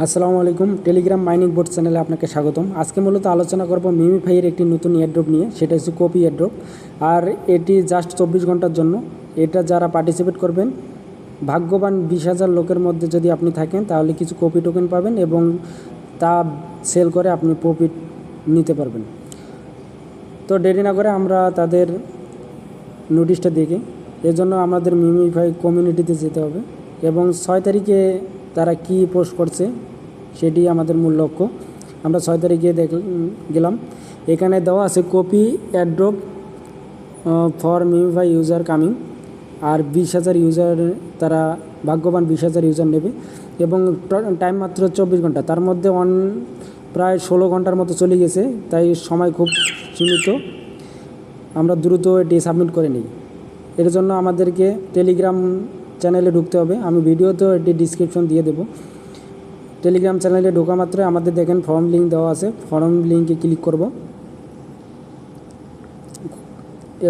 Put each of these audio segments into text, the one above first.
আসসালামু আলাইকুম। Telegram mining boat চ্যানেলে আপনাকে স্বাগতম। আজকে মূলত আলোচনা করব মিমিফাইয়ের একটি নতুন এয়ারড্রপ নিয়ে, সেটা হচ্ছে কপি এয়ারড্রপ। আর এটি জাস্ট 24 ঘন্টার জন্য। এটা যারা পার্টিসিপেট করবেন, ভাগ্যবান 20,000 লোকের মধ্যে যদি আপনি থাকেন তাহলে কিছু কপি টোকেন পাবেন এবং তা সেল করে আপনি প্রফিট নিতে পারবেন। তো দেরি না করে আমরা তাদের নোটিশটা দেখি। এর জন্য আমাদের মিমিফাই কমিউনিটিতে যেতে হবে এবং 6 তারিখে তারা কি পোস্ট করছে সেটি আমাদের মূল লক্ষ্য। আমরা 6 তারিখে গেলাম। এখানে দেওয়া আছে copy airdrop for MemeFi user coming. আর 20,000 ইউজার, তারা ভাগ্যবান 20,000 ইউজার নেবে এবং টাইম মাত্র 24 ঘন্টা। তার মধ্যে প্রায় 16 ঘন্টার মতো চলে গেছে, তাই সময় খুব সীমিত। আমরা দ্রুত এটি সাবমিট করে নিই। এর জন্য আমাদেরকে টেলিগ্রাম চ্যানেলে ঢুকতে হবে। আমি ভিডিওতেও এটি ডিসক্রিপশন দিয়ে দেবো। টেলিগ্রাম চ্যানেলে ঢোকা মাত্র আমাদের দেখেন ফর্ম লিঙ্ক দেওয়া আছে, ফর্ম লিঙ্কে ক্লিক করব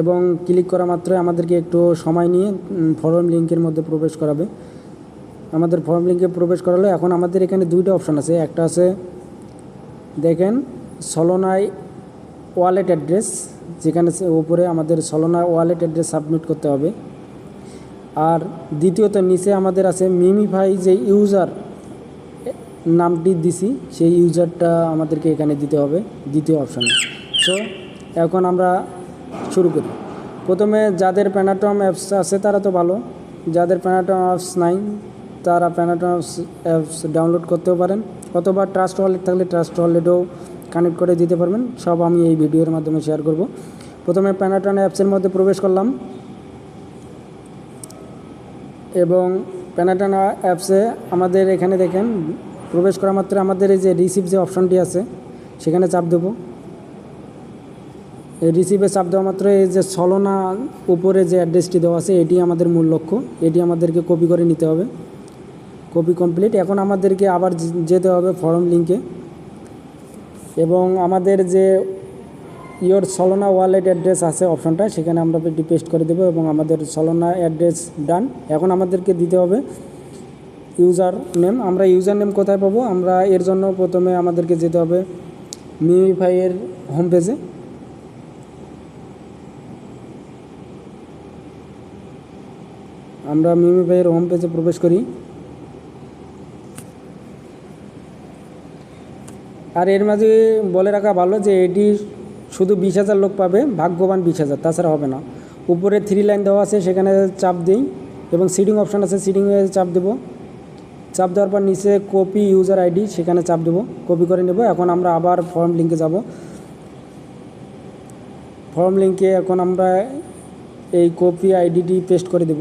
এবং ক্লিক করা মাত্রই আমাদেরকে একটু সময় নিয়ে ফর্ম লিঙ্কের মধ্যে প্রবেশ করাবে। আমাদের ফর্ম লিঙ্কে প্রবেশ করালে এখন আমাদের এখানে দুইটা অপশান আছে। একটা আছে দেখেন সলোনায় ওয়ালেট অ্যাড্রেস, যেখানে উপরে আমাদের সলোনা ওয়ালেট অ্যাড্রেস সাবমিট করতে হবে। আর দ্বিতীয়ত নিচে আমাদের আছে মিমিফাই যে ইউজার নামটি দিছি সেই ইউজারটা আমাদেরকে এখানে দিতে হবে দ্বিতীয় অপশানে। সো এখন আমরা শুরু করি। প্রথমে যাদের প্যানাটম অ্যাপস আছে তারা তো ভালো, যাদের প্যানাটম অ্যাপস নাই তারা প্যানাটম অ্যাপস ডাউনলোড করতেও পারেন, অথবা ট্রাস্ট ওয়ালেট থাকলে ট্রাস্ট ওয়ালেটও কানেক্ট করে দিতে পারবেন। সব আমি এই ভিডিওর মাধ্যমে শেয়ার করব। প্রথমে প্যানাটম অ্যাপসের মধ্যে প্রবেশ করলাম এবং প্যানাটন অ্যাপসে আমাদের এখানে দেখেন প্রবেশ করা মাত্র আমাদের এই যে রিসিভ যে অপশনটি আছে সেখানে চাপ দেবো। এই রিসিভে চাপ দেওয়া মাত্র এই যে সলোনা উপরে যে অ্যাড্রেসটি দেওয়া আছে এটি আমাদের মূল লক্ষ্য। এটি আমাদেরকে কপি করে নিতে হবে। Copy complete. এখন আমাদেরকে আবার যেতে হবে ফর্ম লিঙ্কে এবং আমাদের যে ইয়োর সলোনা ওয়ালেট অ্যাড্রেস আছে অপশনটা, সেখানে আমরা এটি পেস্ট করে দেবো এবং আমাদের সলোনা অ্যাড্রেস ডান। এখন আমাদেরকে দিতে হবে ইউজার নেম। আমরা ইউজার নেম কোথায় পাবো? আমরা এর জন্য প্রথমে আমাদেরকে যেতে হবে মিমিফাইয়ের হোম পেজে। আমরা মিমিফাইয়ের হোম পেজে প্রবেশ করি। আর এর মাঝে বলে রাখা ভালো যে এটি শুধু 20,000 লোক পাবে, ভাগ্যবান 20,000, তাছাড়া হবে না। উপরে 3 লাইন দেওয়া আছে, সেখানে চাপ দিই এবং সিডিং অপশান আছে, সিডিংয়ে চাপ দেবো। চাপ দেওয়ার পর নিচে কপি ইউজার আইডি, সেখানে চাপ দেবো, কপি করে নেব। এখন আমরা আবার ফর্ম লিঙ্কে যাব। ফর্ম লিঙ্কে এখন আমরা এই কপি আইডিটি পেস্ট করে দেব।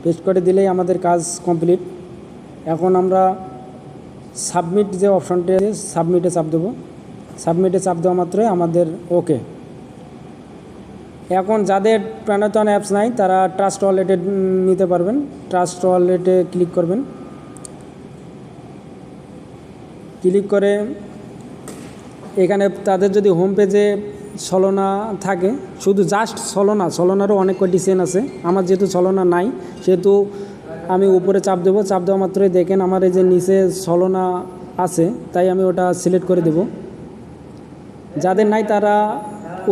পেস্ট করে দিলেই আমাদের কাজ কমপ্লিট। এখন আমরা সাবমিট যে অপশনটি আছে সাবমিটে চাপ দেবো। সাবমিটে চাপ দেওয়া মাত্রই আমাদের ওকে। এখন যাদের প্যানাটন অ্যাপস নাই তারা ট্রাস্ট ওয়ালেটে নিতে পারবেন। ট্রাস্ট ওয়ালেটে ক্লিক করবেন। ক্লিক করে এখানে তাদের যদি হোম পেজে সলোনা থাকে, শুধু জাস্ট সলোনারও অনেক কয়টি চেন আছে। আমার যেহেতু সলোনা নাই সেহেতু আমি উপরে চাপ দেবো। চাপ দেওয়া মাত্রই দেখেন আমার এই যে নিচে সলোনা আছে, তাই আমি ওটা সিলেক্ট করে দেব। যাদের নাই তারা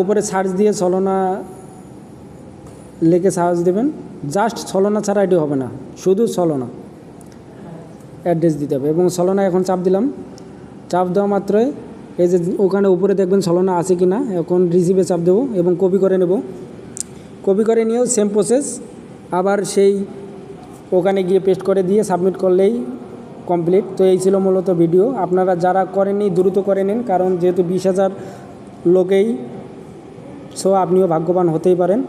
উপরে সার্চ দিয়ে সলোনা লিখে সার্চ দেবেন। জাস্ট সলোনা ছাড়া এটি হবে না, শুধু সলোনা অ্যাড্রেস দিতে হবে এবং সলোনা এখন চাপ দিলাম। চাপ দেওয়া মাত্রই এই যে ওখানে উপরে দেখবেন সলোনা আছে কি না। এখন রিসিভে চাপ দেবো এবং কপি করে নেব। কপি করে নিয়েও সেম প্রসেস, আবার সেই ওখানে গিয়ে পেস্ট করে দিয়ে সাবমিট করলেই কমপ্লিট। তো এই ছিল মূলত ভিডিও। আপনারা যারা করেননি দ্রুত করে নিন, কারণ যেহেতু 20,000 লোকেই, সো আপনিও ভাগ্যবান হতেই পারেন।